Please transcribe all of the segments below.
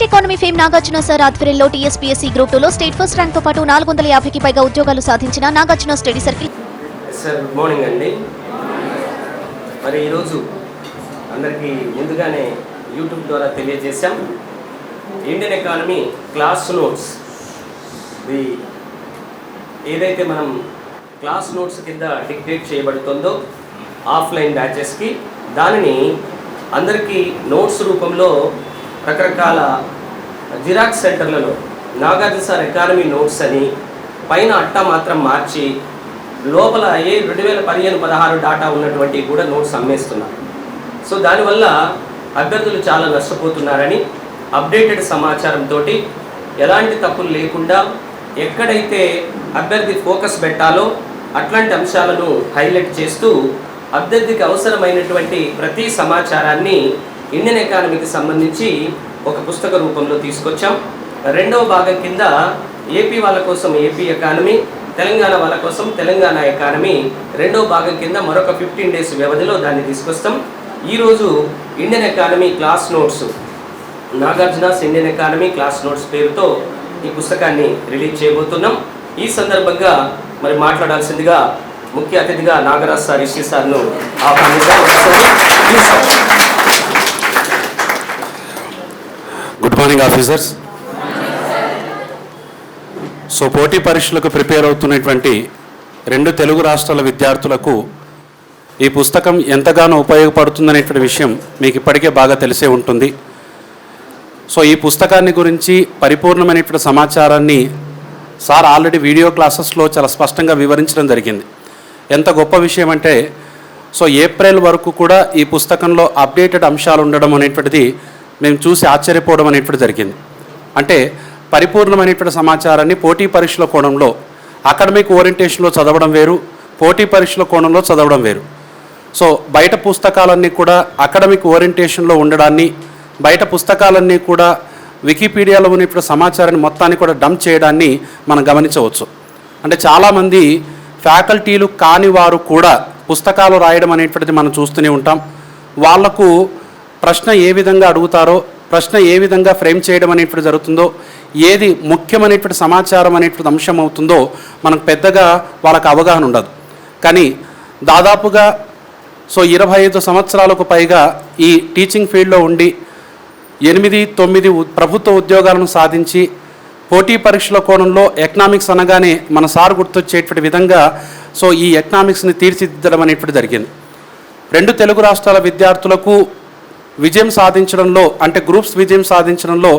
Economy fame Nagarjuna sir ఆధ్వర్యంలో TSPSC group 2లో state first rank తో పాటు 450కి పైగా ఉద్యోగాలు సాధించిన Nagarjuna study circle. Sir good morning అండి. మరి ఈరోజు అందరికీ ముందుగానే యూట్యూబ్ ద్వారా తెలియజేశాం, ఇండియన్ ఎకానమీ క్లాస్ నోట్స్ ఏదైతే మనం క్లాస్ నోట్స్ కింద డిక్టేట్ చేయబడుతుందో ఆఫ్లైన్ బ్యాచెస్కి, దానిని అందరికీ నోట్స్ రూపంలో రకరకాల జిరాక్స్ సెంటర్లలో నాగార్జున సార్ ఎకానమీ నోట్స్ అని పైన అట్టా మాత్రం మార్చి లోపల 2015-16 డాటా ఉన్నటువంటి కూడా నోట్స్ అమ్మేస్తున్నారు. సో దానివల్ల అభ్యర్థులు చాలా నష్టపోతున్నారని, అప్డేటెడ్ సమాచారంతో ఎలాంటి తప్పులు లేకుండా ఎక్కడైతే అభ్యర్థి ఫోకస్ పెట్టాలో అట్లాంటి అంశాలను హైలైట్ చేస్తూ అభ్యర్థికి అవసరమైనటువంటి ప్రతి సమాచారాన్ని ఇండియన్ ఎకానమీకి సంబంధించి ఒక పుస్తక రూపంలో తీసుకొచ్చాం. రెండవ భాగం కింద ఏపీ వాళ్ళ కోసం ఏపీ ఎకానమీ, తెలంగాణ వాళ్ళ కోసం తెలంగాణ ఎకానమీ రెండవ భాగం కింద మరొక 15 డేస్ వ్యవధిలో దాన్ని తీసుకొస్తాం. ఈరోజు Indian economy class notes, Nagarjuna's Indian economy class notes పేరుతో ఈ పుస్తకాన్ని రిలీజ్ చేయబోతున్నాం. ఈ సందర్భంగా మరి మాట్లాడాల్సిందిగా ముఖ్య అతిథిగా నాగరాజ్ సార్, ఇష్యూ సార్ను ఆహ్వానిద్దాం. Good morning officers. సో పోటీ పరీక్షలకు ప్రిపేర్ అవుతున్నటువంటి 2 తెలుగు రాష్ట్రాల విద్యార్థులకు ఈ పుస్తకం ఎంతగానో ఉపయోగపడుతుందనేటువంటి విషయం మీకు ఇప్పటికే బాగా తెలిసే ఉంటుంది. సో ఈ పుస్తకాన్ని గురించి పరిపూర్ణమైనటువంటి సమాచారాన్ని సార్ ఆల్రెడీ వీడియో క్లాసెస్లో చాలా స్పష్టంగా వివరించడం జరిగింది. ఎంత గొప్ప విషయం అంటే, సో ఏప్రిల్ వరకు కూడా ఈ పుస్తకంలో అప్డేటెడ్ అంశాలు ఉండడం అనేటువంటిది మేము చూసి ఆశ్చర్యపోవడం అనేటువంటి జరిగింది. అంటే పరిపూర్ణమైనటువంటి సమాచారాన్ని పోటీ పరీక్షల కోణంలో, అకాడమిక్ ఓరియంటేషన్లో చదవడం వేరు, పోటీ పరీక్షల కోణంలో చదవడం వేరు. సో బయట పుస్తకాలన్నీ కూడా అకాడమిక్ ఓరియంటేషన్లో ఉండడాన్ని, బయట పుస్తకాలన్నీ కూడా వికీపీడియాలో ఉన్నటువంటి సమాచారాన్ని మొత్తాన్ని కూడా డంప్ చేయడాన్ని మనం గమనించవచ్చు. అంటే చాలామంది ఫ్యాకల్టీలు కాని వారు కూడా పుస్తకాలు రాయడం అనేటువంటిది మనం చూస్తూనే ఉంటాం. వాళ్లకు ప్రశ్న ఏ విధంగా అడుగుతారో, ప్రశ్న ఏ విధంగా ఫ్రేమ్ చేయడం అనేటువంటి జరుగుతుందో, ఏది ముఖ్యమైనటువంటి సమాచారం అనేటువంటి అంశం అవుతుందో మనకు పెద్దగా వాళ్ళకు అవగాహన ఉండదు. కానీ దాదాపుగా 25 సంవత్సరాలకు పైగా ఈ టీచింగ్ ఫీల్డ్లో ఉండి 8-9 ప్రభుత్వ ఉద్యోగాలను సాధించి పోటీ పరీక్షల కోణంలో ఎకనామిక్స్ అనగానే మన సార్ గుర్తొచ్చేటువంటి విధంగా ఈ ఎకనామిక్స్ని తీర్చిదిద్దడం అనేటువంటి జరిగింది. 2 తెలుగు రాష్ట్రాల విద్యార్థులకు విజయం సాధించడంలో, అంటే గ్రూప్స్ విజయం సాధించడంలో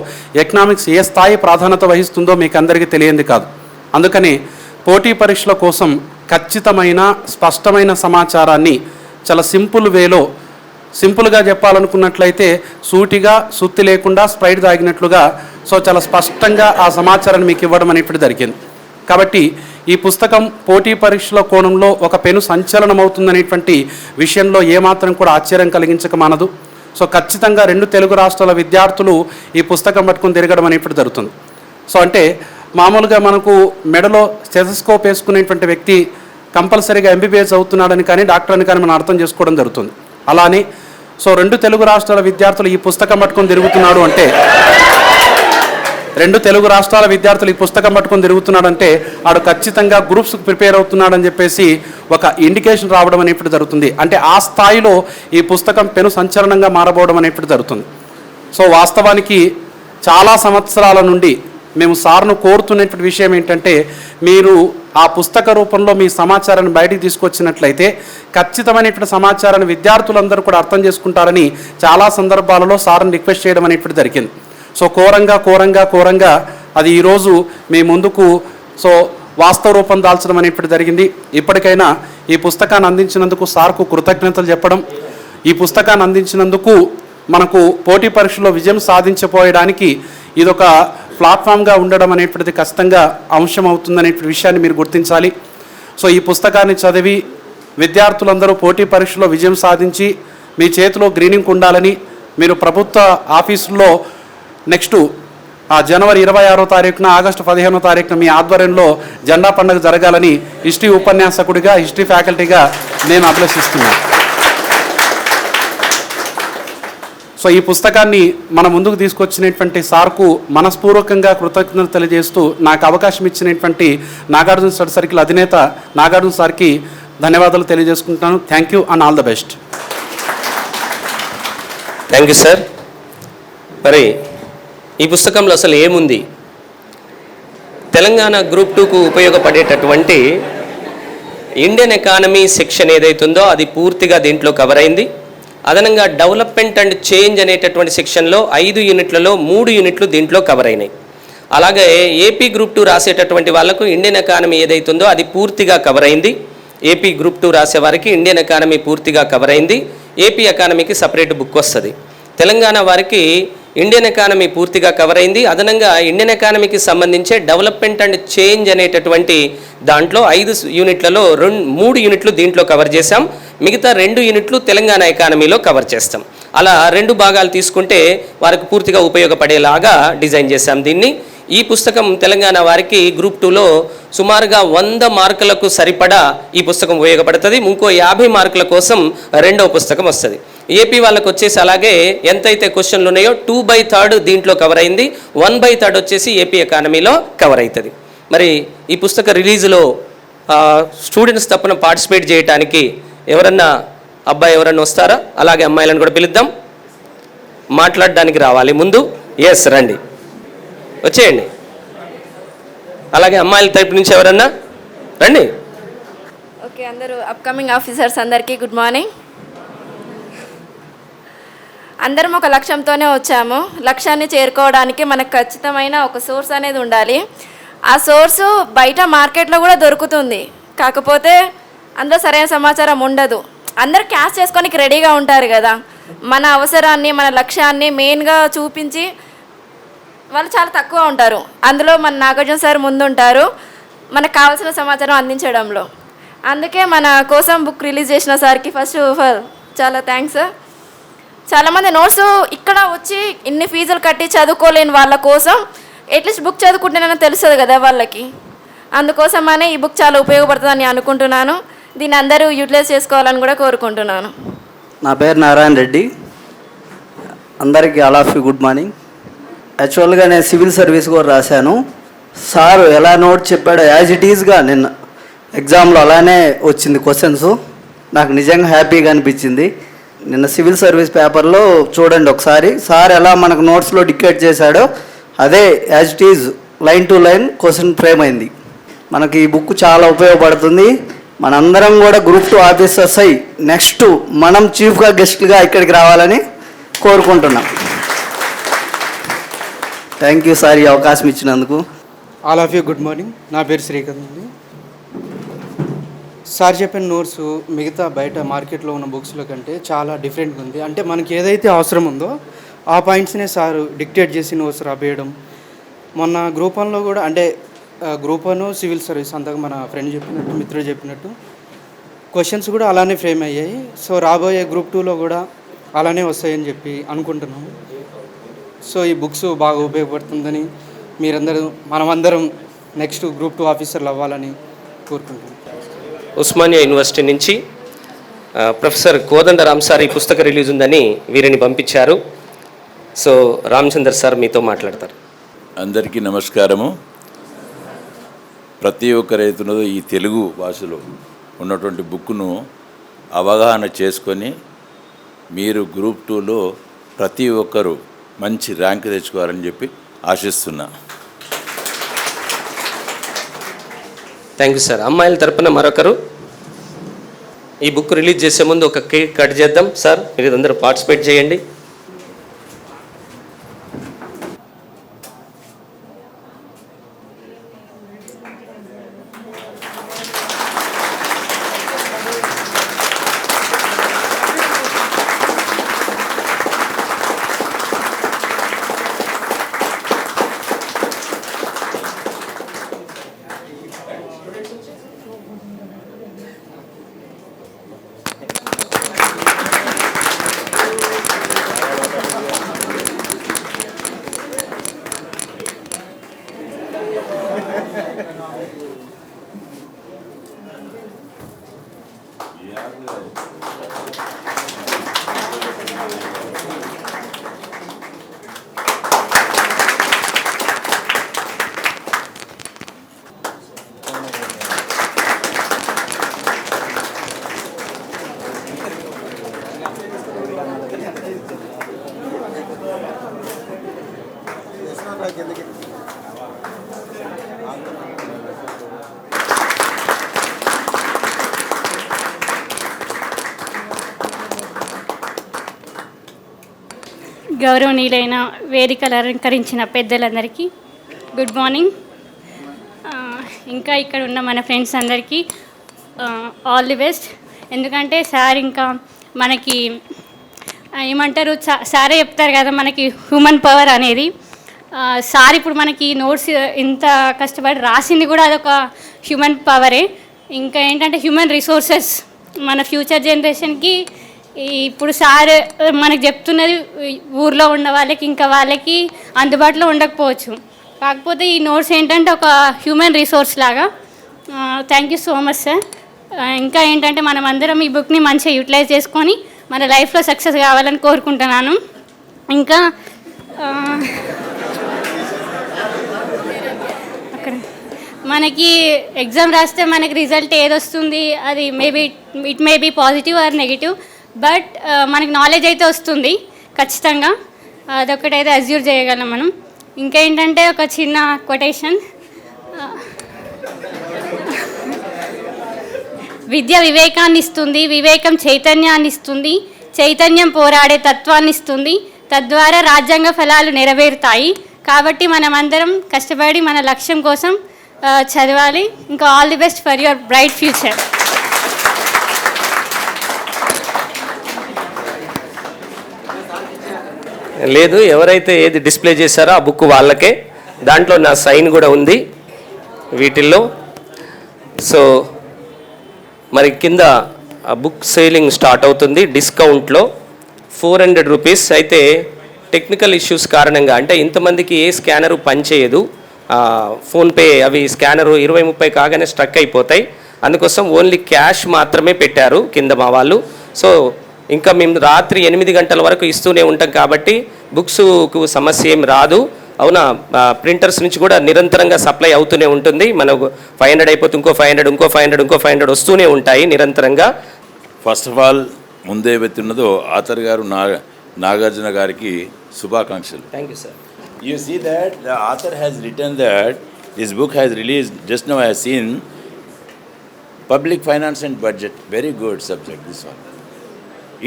ఎకనామిక్స్ ఏ స్థాయి ప్రాధాన్యత వహిస్తుందో మీకు అందరికీ తెలియంది కాదు. అందుకని పోటీ పరీక్షల కోసం ఖచ్చితమైన స్పష్టమైన సమాచారాన్ని చాలా సింపుల్ వేలో, సింపుల్గా చెప్పాలనుకున్నట్లయితే సూటిగా సుత్తి లేకుండా స్ప్రైట్ తాగినట్లుగా చాలా స్పష్టంగా ఆ సమాచారాన్ని మీకు ఇవ్వడం అనేటువంటి జరిగింది. కాబట్టి ఈ పుస్తకం పోటీ పరీక్షల కోణంలో ఒక పెను సంచలనం అవుతుందనేటువంటి విషయంలో ఏమాత్రం కూడా ఆశ్చర్యం కలిగించక మానదు. ఖచ్చితంగా 2 తెలుగు రాష్ట్రాల విద్యార్థులు ఈ పుస్తకం పట్టుకుని తిరగడం అనేటువంటి జరుగుతుంది. అంటే మామూలుగా మనకు మెడలో స్టెథోస్కోప్ వేసుకునేటువంటి వ్యక్తి కంపల్సరీగా ఎంబీబీఎస్ అవుతున్నాడని కానీ డాక్టర్ అని కానీ మనం అర్థం చేసుకోవడం జరుగుతుంది. అలానే 2 తెలుగు రాష్ట్రాల విద్యార్థులు ఈ పుస్తకం పట్టుకొని తిరుగుతున్నాడు అంటే, 2 తెలుగు రాష్ట్రాల విద్యార్థులు ఈ పుస్తకం పట్టుకొని తిరుగుతున్నాడంటే ఆడు ఖచ్చితంగా గ్రూప్స్కి ప్రిపేర్ అవుతున్నాడని చెప్పేసి ఒక ఇండికేషన్ రావడం అనేప్పుడు జరుగుతుంది. అంటే ఆ స్థాయిలో ఈ పుస్తకం పెను సంచలనంగా మారబోవడం అనేప్పుడు జరుగుతుంది. వాస్తవానికి చాలా సంవత్సరాల నుండి మేము సార్ను కోరుతున్నటువంటి విషయం ఏంటంటే, మీరు ఆ పుస్తక రూపంలో మీ సమాచారాన్ని బయటికి తీసుకొచ్చినట్లయితే ఖచ్చితమైనటువంటి సమాచారాన్ని విద్యార్థులందరూ కూడా అర్థం చేసుకుంటారని చాలా సందర్భాలలో సార్ని రిక్వెస్ట్ చేయడం అనేటువంటి జరిగింది. కోరంగా అది ఈరోజు మీ ముందుకు వాస్తవ రూపం దాల్చడం అనేటువంటి జరిగింది. ఇప్పటికైనా ఈ పుస్తకాన్ని అందించినందుకు సార్కు కృతజ్ఞతలు చెప్పడం, ఈ పుస్తకాన్ని అందించినందుకు మనకు పోటీ పరీక్షలో విజయం సాధించబోయడానికి ఇదొక ప్లాట్ఫామ్గా ఉండడం అనేటువంటిది ఖచ్చితంగా అంశం అవుతుందనేటువంటి విషయాన్ని మీరు గుర్తించాలి. ఈ పుస్తకాన్ని చదివి విద్యార్థులందరూ పోటీ పరీక్షలో విజయం సాధించి మీ చేతిలో గ్రీనింగ్ ఉండాలని, మీరు ప్రభుత్వ ఆఫీసుల్లో నెక్స్ట్ జనవరి 26వ తారీఖున, ఆగస్టు 15వ తారీఖున మీ ఆధ్వర్యంలో జెండా పండుగ జరగాలని హిస్టరీ ఉపన్యాసకుడిగా, హిస్టరీ ఫ్యాకల్టీగా నేను అభిలషిస్తున్నాను. సో ఈ పుస్తకాన్ని మన ముందుకు తీసుకొచ్చినటువంటి సార్కు మనస్పూర్వకంగా కృతజ్ఞతలు తెలియజేస్తూ నాకు అవకాశం ఇచ్చినటువంటి నాగార్జున స్టడీ సర్కిల్ అధినేత నాగార్జున సార్కి ధన్యవాదాలు తెలియజేసుకుంటాను. Thank you and all the best. Thank you sir. మరి ఈ పుస్తకంలో అసలు ఏముంది? తెలంగాణ గ్రూప్ 2కు ఉపయోగపడేటటువంటి ఇండియన్ ఎకానమీ సెక్షన్ ఏదైతుందో అది పూర్తిగా దీంట్లో కవర్ అయింది. అదనంగా డెవలప్మెంట్ అండ్ చేంజ్ అనేటటువంటి సెక్షన్లో 5 యూనిట్లలో 3 యూనిట్లు దీంట్లో కవర్ అయినాయి. అలాగే ఏపీ గ్రూప్ 2 రాసేటటువంటి వాళ్ళకు ఇండియన్ ఎకానమీ ఏదైతుందో అది పూర్తిగా కవర్ అయింది. ఏపీ గ్రూప్ 2 రాసే వారికి ఇండియన్ ఎకానమీ పూర్తిగా కవర్ అయింది. ఏపీ ఎకానమీకి సపరేట్ బుక్ వస్తుంది. తెలంగాణ వారికి ఇండియన్ ఎకానమీ పూర్తిగా కవర్ అయింది. అదనంగా ఇండియన్ ఎకానమీకి సంబంధించే డెవలప్మెంట్ అండ్ చేంజ్ అనేటటువంటి దాంట్లో 5 యూనిట్లలో 3 యూనిట్లు దీంట్లో కవర్ చేశాం. మిగతా 2 యూనిట్లు తెలంగాణ ఎకానమీలో కవర్ చేస్తాం. అలా 2 భాగాలు తీసుకుంటే వారికి పూర్తిగా ఉపయోగపడేలాగా డిజైన్ చేశాం దీన్ని. ఈ పుస్తకం తెలంగాణ వారికి గ్రూప్ 2లో సుమారుగా 100 మార్కులకు సరిపడా ఈ పుస్తకం ఉపయోగపడుతుంది. ఇంకో 50 మార్కుల కోసం 2వ పుస్తకం వస్తుంది. ఏపీ వాళ్ళకు వచ్చేసి అలాగే ఎంతైతే క్వశ్చన్లు ఉన్నాయో 2/3 దీంట్లో కవర్ అయింది. 1/3 వచ్చేసి ఏపీ ఎకానమీలో కవర్ అవుతుంది. మరి ఈ పుస్తక రిలీజులో స్టూడెంట్స్ తప్పన పార్టిసిపేట్ చేయడానికి ఎవరన్నా ఎవరన్నా వస్తారా? అలాగే అమ్మాయిలను కూడా పిలుద్దాం, మాట్లాడడానికి రావాలి ముందు. ఎస్, రండి, వచ్చేయండి. అలాగే అమ్మాయిల తరపు నుంచి ఎవరన్నా రండి. ఓకే, అందరూ అప్కమింగ్ ఆఫీసర్స్ అందరికీ గుడ్ మార్నింగ్. అందరం ఒక లక్ష్యంతోనే వచ్చాము. లక్ష్యాన్ని చేరుకోవడానికి మనకు ఖచ్చితమైన ఒక సోర్స్ అనేది ఉండాలి. ఆ సోర్సు బయట మార్కెట్లో కూడా దొరుకుతుంది, కాకపోతే అందులో సరైన సమాచారం ఉండదు. అందరు క్యాష్ చేసుకోనికి రెడీగా ఉంటారు కదా, మన అవసరాన్ని మన లక్ష్యాన్ని మెయిన్గా చూపించి వాళ్ళు చాలా తక్కువ ఉంటారు. అందులో మన నాగార్జున సార్ ముందుంటారు మనకు కావాల్సిన సమాచారం అందించడంలో. అందుకే మన కోసం బుక్ రిలీజ్ చేసిన సార్కి ఫస్ట్ ఆఫ్ ఆల్ చాలా థ్యాంక్స్ సార్. చాలామంది నోట్స్ ఇక్కడ వచ్చి ఇన్ని ఫీజులు కట్టి చదువుకోలేని వాళ్ళ కోసం అట్లీస్ట్ బుక్ చదువుకుంటేనైనా తెలుస్తుంది కదా వాళ్ళకి. అందుకోసమనే ఈ బుక్ చాలా ఉపయోగపడుతుందని అనుకుంటున్నాను. దీన్ని అందరూ యూటిలైజ్ చేసుకోవాలని కూడా కోరుకుంటున్నాను. నా పేరు నారాయణ రెడ్డి. అందరికీ all of you good morning. యాక్చువల్గా నేను సివిల్ సర్వీస్ కూడా రాశాను. సార్ ఎలా నోట్ చెప్పాడో యాజ్ ఇట్ ఈజ్గా నిన్న ఎగ్జామ్లో అలానే వచ్చింది క్వశ్చన్స్. నాకు నిజంగా హ్యాపీగా అనిపించింది. నిన్న సివిల్ సర్వీస్ పేపర్లో చూడండి ఒకసారి, సార్ ఎలా మనకు నోట్స్లో డిక్టేట్ చేశాడో అదే as it is line to line question frame అయింది. మనకి ఈ బుక్ చాలా ఉపయోగపడుతుంది. మనందరం కూడా గ్రూప్ 2 ఆఫీసర్స్ అయ్యి నెక్స్ట్ మనం చీఫ్గా గెస్ట్గా ఇక్కడికి రావాలని కోరుకుంటున్నాం. థ్యాంక్ యూ సార్, ఈ అవకాశం ఇచ్చినందుకు. All of you good morning. నా పేరు శ్రీకాంత్ అండి. సార్ చెప్పిన నోట్స్ మిగతా బయట మార్కెట్లో ఉన్న బుక్స్లో కంటే చాలా డిఫరెంట్గా ఉంది. అంటే మనకి ఏదైతే అవసరం ఉందో ఆ పాయింట్స్నే సార్ డిక్టేట్ చేసి నోట్స్ రాబేయడం. మొన్న గ్రూప్ 1లో కూడా అంటే గ్రూప్ 1 సివిల్ సర్వీస్ అంతగా మన ఫ్రెండ్ చెప్పినట్టు మిత్రుడు చెప్పినట్టు క్వశ్చన్స్ కూడా అలానే ఫ్రేమ్ అయ్యాయి. సో రాబోయే గ్రూప్ 2లో కూడా అలానే వస్తాయని చెప్పి అనుకుంటున్నాము. సో ఈ బుక్స్ బాగా ఉపయోగపడుతుందని మీరందరూ మనమందరం నెక్స్ట్ గ్రూప్ 2 ఆఫీసర్లు అవ్వాలని కోరుకుంటున్నాను. ఉస్మానియా యూనివర్సిటీ నుంచి ప్రొఫెసర్ కోదండ రామ్ సార్ ఈ పుస్తక రిలీజ్ ఉందని వీరిని పంపించారు. సో రామచందర్ సార్ మీతో మాట్లాడతారు. అందరికీ నమస్కారము. ప్రతి ఒక్క రైతును ఈ తెలుగు భాషలో ఉన్నటువంటి బుక్ను అవగాహన చేసుకొని మీరు గ్రూప్ 2లో ప్రతి ఒక్కరూ మంచి ర్యాంక్ తెచ్చుకోవాలని చెప్పి ఆశిస్తున్నా. Thank you sir. అమ్మాయిల తరపున మరొకరు ఈ బుక్ రిలీజ్ చేసే ముందు ఒక కేక్ కట్ చేద్దాం. సార్ మీరు అందరూ పార్టిసిపేట్ చేయండి. గౌరవనీయులైన వేదికలు అలంకరించిన పెద్దలందరికీ గుడ్ మార్నింగ్. ఇంకా ఇక్కడ ఉన్న మన ఫ్రెండ్స్ అందరికీ ఆల్ ది బెస్ట్. ఎందుకంటే సార్ ఇంకా మనకి ఏమంటారు, సారే చెప్తారు కదా మనకి హ్యూమన్ పవర్ అనేది. సార్ ఇప్పుడు మనకి నోట్స్ ఇంత కష్టపడి రాసింది కూడా అదొక హ్యూమన్ పవరే. ఇంకా ఏంటంటే హ్యూమన్ రిసోర్సెస్ మన ఫ్యూచర్ జనరేషన్కి ఇప్పుడు సార్ మనకు చెప్తున్నది ఊర్లో ఉన్న వాళ్ళకి ఇంకా వాళ్ళకి అందుబాటులో ఉండకపోవచ్చు. కాకపోతే ఈ నోట్స్ ఏంటంటే ఒక హ్యూమన్ రిసోర్స్ లాగా. Thank you so much sir. ఇంకా ఏంటంటే మనం అందరం ఈ బుక్ని మంచిగా యూటిలైజ్ చేసుకొని మన లైఫ్లో సక్సెస్ కావాలని కోరుకుంటున్నాను. ఇంకా అక్కడ మనకి ఎగ్జామ్ రాస్తే మనకి రిజల్ట్ ఏదొస్తుంది అది it may be positive or negative, but మనకి నాలెడ్జ్ అయితే వస్తుంది ఖచ్చితంగా. అదొకటైతే అజ్యూర్ చేయగలం మనం. ఇంకా ఏంటంటే ఒక చిన్న కొటేషన్, విద్య వివేకాన్ని ఇస్తుంది, వివేకం చైతన్యాన్ని ఇస్తుంది, చైతన్యం పోరాడే తత్వాన్ని ఇస్తుంది, తద్వారా రాజ్యాంగ ఫలాలు నెరవేరుతాయి. కాబట్టి మనం అందరం కష్టపడి మన లక్ష్యం కోసం చదవాలి. ఇంకా all the best for your bright future. లేదు, ఎవరైతే ఏది డిస్ప్లే చేశారో ఆ బుక్ వాళ్ళకే. దాంట్లో నా సైన్ కూడా ఉంది వీటిల్లో. సో మరి కింద ఆ బుక్ సేలింగ్ స్టార్ట్ అవుతుంది డిస్కౌంట్లో 400 రూపీస్. అయితే టెక్నికల్ ఇష్యూస్ కారణంగా, అంటే ఇంతమందికి ఏ స్కానరు పనిచేయదు, ఫోన్పే అవి స్కానరు 20-30 కాగానే స్ట్రక్ అయిపోతాయి. అందుకోసం ఓన్లీ క్యాష్ మాత్రమే పెట్టారు కింద మా వాళ్ళు. సో ఇంకా మేము రాత్రి 8 గంటల వరకు ఇస్తూనే ఉంటాం కాబట్టి బుక్స్కు సమస్య ఏం రాదు. అవునా, ప్రింటర్స్ నుంచి కూడా నిరంతరంగా సప్లై అవుతూనే ఉంటుంది. మనకు 500 అయిపోతే ఇంకో 500, ఇంకో 500, ఇంకో 500 వస్తూనే ఉంటాయి నిరంతరంగా. ఫస్ట్ ఆఫ్ ఆల్ ముందే వెతున్నదో ఆథర్ గారు నాగార్జున గారికి శుభాకాంక్షలు. Thank you sir. You see that the author has written that his book has released, just now I have seen, public finance and budget, very good subject this one.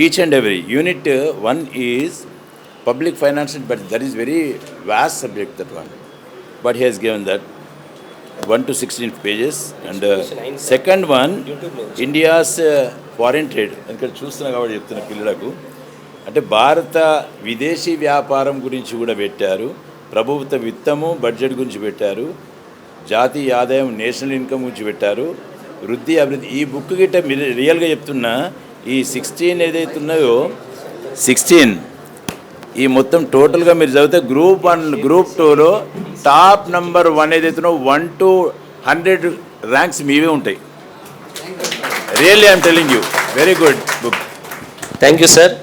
Each and every unit one is public finance and budget, that is very vast subject, that one. But he has given that 1 to 16 pages. And second one, India's foreign trade. ఇక్కడ చూస్తున్నా కాబట్టి చెప్తున్న పిల్లలకు, అంటే భారత విదేశీ వ్యాపారం గురించి కూడా పెట్టారు, ప్రభుత్వ విత్తము బడ్జెట్ గురించి పెట్టారు, జాతీయ ఆదాయం నేషనల్ ఇన్కమ్ గురించి పెట్టారు, వృద్ధి అభివృద్ధి. ఈ బుక్ గిట్ట మీరు రియల్గా చెప్తున్నా, ఈ 16 ఏదైతే ఉన్నాయో 16 ఈ మొత్తం టోటల్గా మీరు చదివితే గ్రూప్ 1 గ్రూప్ 2లో టాప్ నెంబర్ 1 ఏదైతే 1 to 100 ర్యాంక్స్ మీవే ఉంటాయి. Really I'm telling you, very good book. Thank you sir.